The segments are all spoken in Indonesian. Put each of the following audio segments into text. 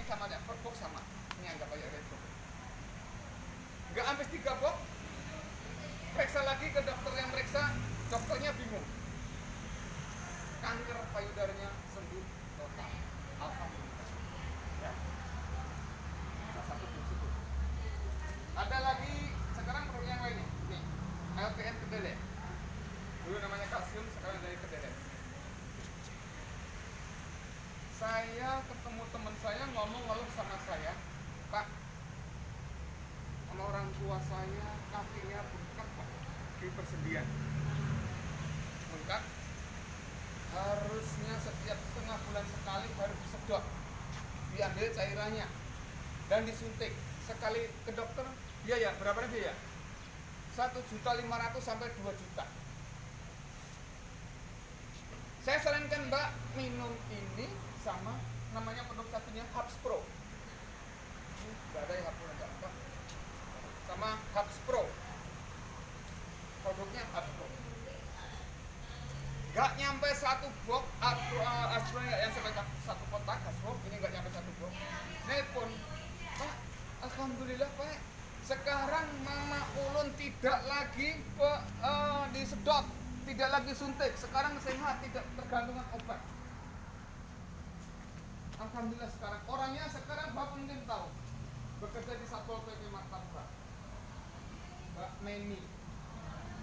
sama aja, per box sama. Ini anggap aja retro. Nggak sampai 3 box, periksa lagi ke dokter yang meriksa, dokternya bingung. Kanker payudaranya sembuh total. Alhamdulillah. Ya. Salah satu fungsi itu. Ada lagi sekarang produk yang lainnya. Nih, LPN kedelai. Dulu namanya kalsium, sekarang dari kedelai. Saya ketemu teman saya ngomong sama saya, Pak, kalau orang tua saya kakinya bengkak Pak, di persendian. Bengkak, harusnya setiap setengah bulan sekali harus disedot, diambil cairannya dan disuntik. Sekali ke dokter, biaya berapa nih biaya? 1.500.000 sampai 2 juta. Saya sarankan Mbak minum ini sama namanya produk satunya Hubs Pro. Ini nggak ada yang apa? Sama Hubs Pro. Produknya Hubs Pro. Nggak nyampe 1 box Hubs Pro yang sampai 1 kotak Hubs Pro. Ini nggak nyampe 1 box. Nelpon, Pak, alhamdulillah Pak. Sekarang Mama Ulun tidak lagi disedot, tidak lagi suntik, sekarang sehat, tidak tergantungan obat. Alhamdulillah sekarang orangnya sekarang Bapak mungkin tahu bekerja di Satpol PP Martapura, Mbak Meni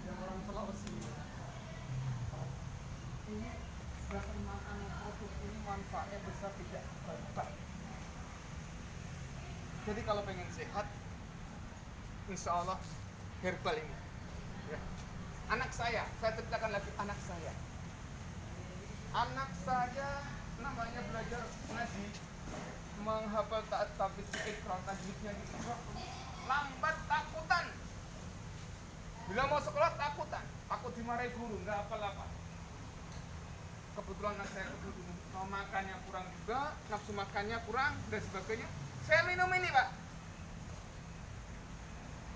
yang orang Sulawesi. Ini berkenaan produk ini manfaatnya besar tidak berubah. Jadi kalau pengen sehat, insya Allah herbal ini. Ya. Anak saya ceritakan lagi anak saya. Anak saya namanya belajar ngaji, menghafal taat tabis ikrar tajwidnya gitu. Lambat, takutan. Bila mau sekolah takutan, takut dimarahi guru, nggak apa-apa. Kebetulan anak saya makannya kurang juga, nafsu makannya kurang dan sebagainya. Saya minum ini Pak.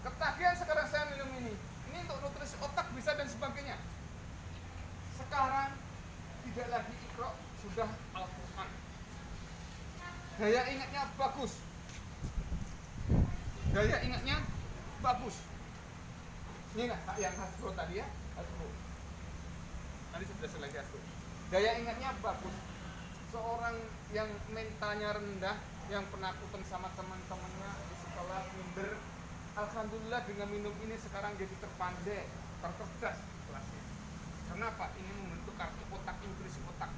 Ketagihan sekarang saya minum ini. Ini untuk nutrisi otak bisa dan sebagainya. Sekarang tidak lagi Iqra, sudah Al-Quran. Daya ingatnya bagus. Daya ingatnya bagus. Ini nggak yang Hasbro tadi ya? Hasbro. Tadi sudah selesai Hasbro. Daya ingatnya bagus. Seorang yang mentalnya rendah, yang penakutan sama teman-temannya di sekolah, minder, alhamdulillah dengan minum ini sekarang jadi terpandai, tercerdas kelasnya. Kenapa? Ini membentuk kartu otak, nutrisi otak.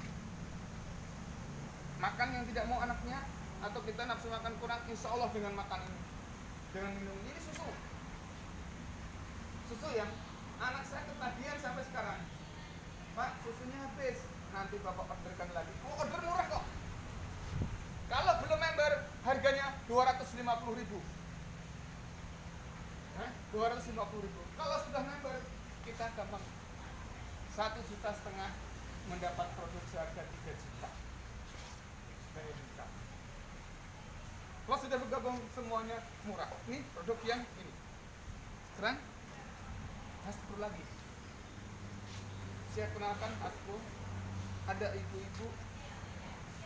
Makan yang tidak mau anaknya, atau kita nafsu makan kurang, insya Allah dengan makan ini, dengan minum ini susu. Susu yang anak saya ketagihan sampai sekarang. Pak, susunya habis, nanti Bapak orderkan lagi. Oh, order murah kok. Kalau belum member, harganya 250.000. 250.000. Kalau sudah member, kita gampang 1,5 juta mendapat produk seharga 3 juta. Kalau sudah bergabung semuanya murah. Ini produk yang ini. Sekarang Hasbro lagi. Saya kenalkan Hasbro. Ada ibu-ibu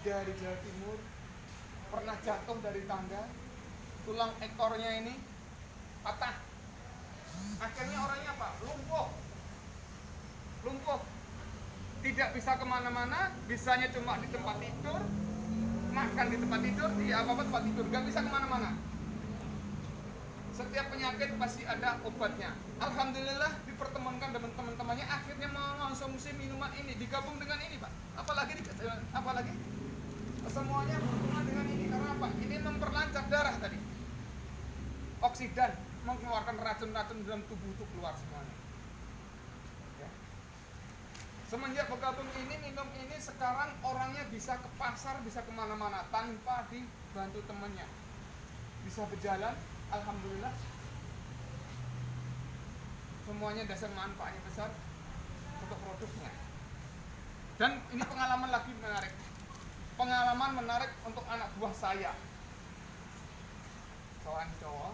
dari Jawa Timur pernah jatuh dari tangga, tulang ekornya ini patah. Akhirnya orangnya apa? Lumpuh. Tidak bisa kemana-mana, bisanya cuma di tempat tidur, makan di tempat tidur, tempat tidur, gak bisa kemana-mana. Setiap penyakit pasti ada obatnya. Alhamdulillah dipertemukan dengan teman-temannya, akhirnya mengonsumsi minuman ini, digabung dengan ini Pak. Apalagi semuanya berhubungan dengan ini, karena apa? Ini memperlancar darah tadi, oksidan, mengeluarkan racun-racun dalam tubuh itu keluar semuanya. Ya. Semenjak bergabung ini, minum ini, sekarang orangnya bisa ke pasar, bisa kemana-mana tanpa dibantu temannya, bisa berjalan. Alhamdulillah semuanya dasar manfaatnya besar untuk produknya. Dan ini pengalaman lagi menarik. Pengalaman menarik untuk anak buah saya. Seorang cowok,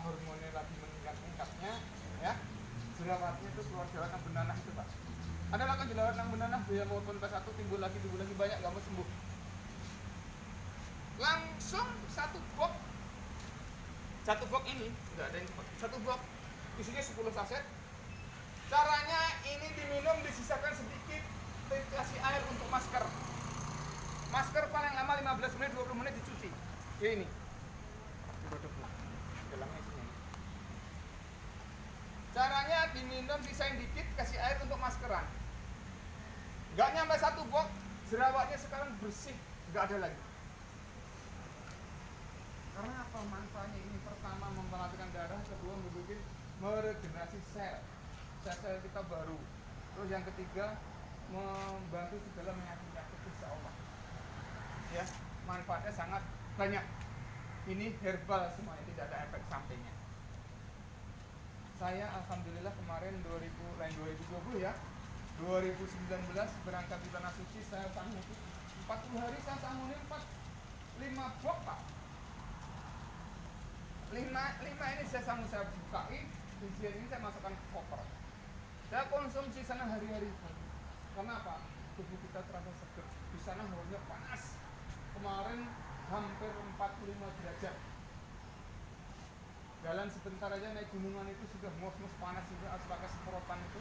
hormonnya lagi meningkat-meningkatnya, ya. Jerawatnya itu keluar jerawat yang benanah itu Pak. Ada lakukan jerawat yang benanah, dia mau kontes 1 timbul lagi banyak, gak mau sembuh. konsum satu box ini nggak ada yang dipakai. Satu box isinya 10 saset. Caranya ini diminum, disisakan sedikit, dikasih air untuk masker. Masker paling lama 15 menit 20 menit dicuci. Ya ini. Dalamnya isinya. Caranya diminum, sisain dikit, kasih air untuk maskeran. Nggak nyampe satu box, jerawatnya sekarang bersih, nggak ada lagi. Karena apa manfaatnya ini? Pertama, memperhatikan darah, kedua, meregenerasi sel kita baru. Terus yang ketiga, membantu segala penyakit insya Allah. Ya, manfaatnya sangat banyak. Ini herbal semuanya, tidak ada efek sampingnya. Saya alhamdulillah kemarin 2020 ya, 2019 berangkat di tanah suci, saya sanggup 40 hari saya sanggup 5 box Pak. 5 ini saya bukain, isian ini saya masukkan ke koper. Saya konsumsi sana hari-hari. Kenapa? Tubuh kita terasa seger. Di sana hawanya panas. Kemarin hampir 45 derajat. Jalan sebentar aja naik gunungan itu sudah mos-mos panas, itu harus pakai semprotan itu.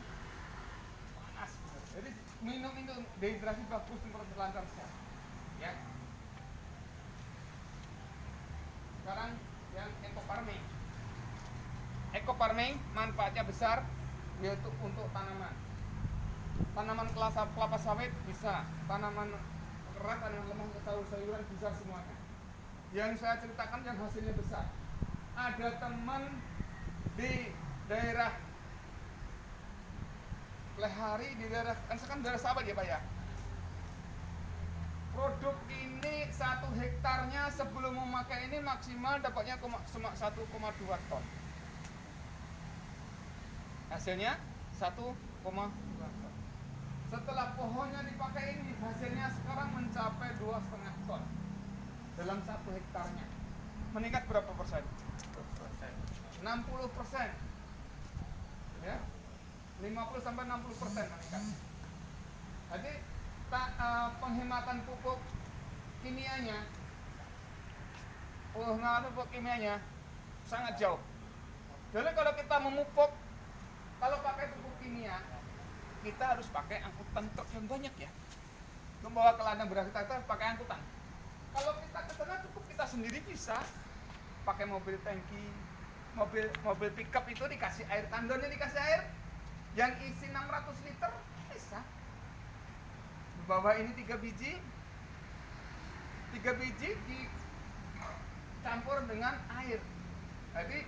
Panas. Jadi minum itu dehidrasi bagus untuk lancar sehat. Ya. Sekarang yang ekofarming. Ekofarming manfaatnya besar, yaitu untuk tanaman kelapa sawit bisa, tanaman keras, tanaman lemah, sayur-sayuran bisa semuanya. Yang saya ceritakan yang hasilnya besar. Ada teman di daerah Lehari, di daerah kan daerah Sabah ya Pak ya. Produk ini 1 hektarnya sebelum memakai ini maksimal dapatnya cuma 1,2 ton. Hasilnya 1,2 ton. Setelah pohonnya dipakai ini, hasilnya sekarang mencapai 2,5 ton dalam 1 hektarnya. Meningkat berapa persen? 60%. Ya. 50-60% meningkat. Jadi penghematan pupuk kimianya sangat jauh. Jadi kalau kita memupuk, kalau pakai pupuk kimia, kita harus pakai angkutan truk yang banyak ya. Membawa ke ladang beras kita harus pakai angkutan. Kalau kita ke sana cukup kita sendiri bisa pakai mobil tangki, mobil pickup itu dikasih air, tandonnya dikasih air yang isi 600 liter bisa. Bawa ini 3 biji dicampur dengan air. Jadi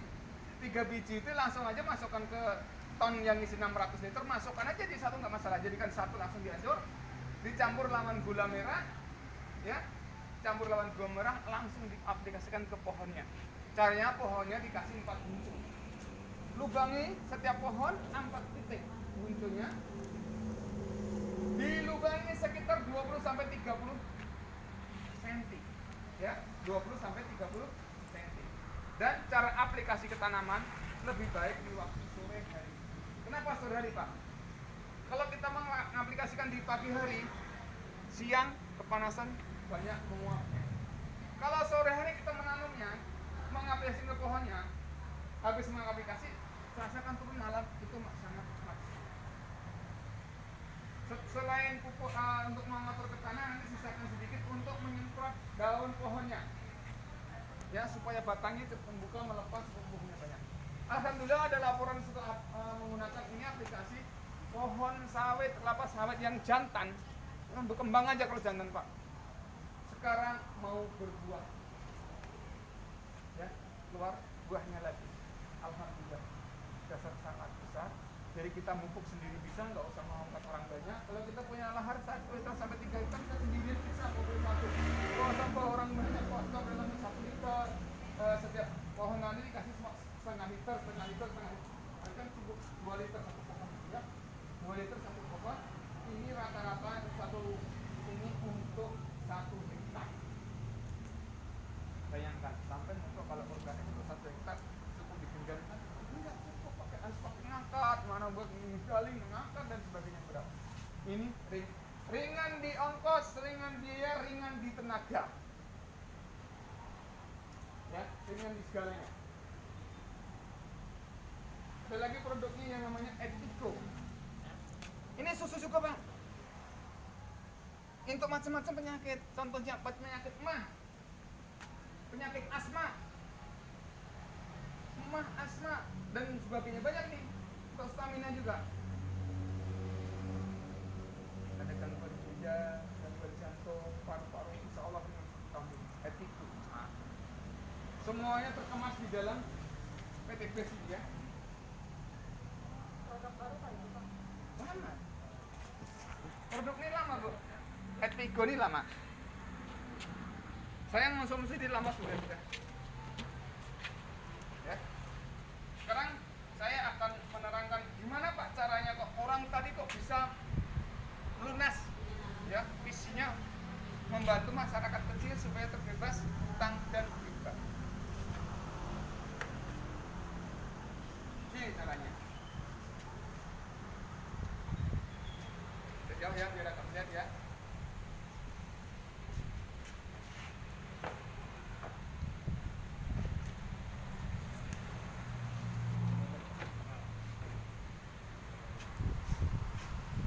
3 biji itu langsung aja masukkan ke ton yang isi 600 liter, masukkan aja di satu, nggak masalah. Jadikan satu langsung diaduk, dicampur lawan gula merah, ya, campur lawan gula merah, langsung diaplikasikan ke pohonnya. Caranya pohonnya dikasih 4 buncung. Lubangi setiap pohon 4 titik buncungnya. Dilubangi sekitar 20-30 cm. Ya, 20-30 cm. Dan cara aplikasi ke tanaman lebih baik di waktu sore hari. Kenapa sore hari, Pak? Kalau kita mengaplikasikan di pagi hari, siang kepanasan banyak menguapnya. Kalau sore hari kita menanamnya, mengaplikasi ke pohonnya, habis mengaplikasi, rasakan turun malam itu sangat maksimal. Selain pupuk untuk mengatur ke tanah, nanti sisakan sedikit untuk menyemprot daun pohonnya, ya, supaya batangnya terbuka, melepas buahnya banyak. Alhamdulillah ada laporan setelah menggunakan ini aplikasi, pohon sawit, kelapa sawit yang jantan berkembang aja. Kalau jantan Pak, sekarang mau berbuah, ya, keluar buahnya lagi. Alhamdulillah, dasar sangat besar. Jadi kita mupuk sendiri bisa, nggak usah mengangkat orang banyak. Kalau kita punya lahan 1 hektar sampai 3 hektar, kita sendiri bisa mobil satu. Kalau sampai orang banyak, kosong dalam 1 liter, setiap pohon nanti dikasih setengah liter. Kan cukup 2 liter satu pohon, ya. 2 liter satu pohon. Ini rata-rata satu ini untuk 1 hektar. Bayangkan, sampai untuk kalau organik untuk 1 hektar cukup dipinggirkan. Enggak cukup pakai asfalt mengangkat, mana buat menggali, mengangkat dan sebagainya berat. Ini ringan di ongkos, ringan biaya, ringan di tenaga. dengan segalanya. Ada lagi produknya yang namanya Etico. Ini susu juga Pak. Untuk macam-macam penyakit, contohnya penyakit mah, penyakit asma, asma dan sebagainya, banyak nih. Untuk stamina juga. Ada gangguan ginjal, gangguan jantung, paru-paru, insya Allah dengan kamu Etico. Nah, semuanya terkemas di dalam PT Besi ya. Produk baru kali ya, Pak? Lama. Produk ini lama Bu. Etico ini lama. Saya mengonsumsi di lama sudah. Ya. Sekarang saya akan menerangkan gimana Pak caranya kok orang tadi kok bisa lunas, ya, visinya membantu masyarakat kecil supaya terbebas utang dan riba. Ini caranya. Sejauh ya biar akan lihat ya.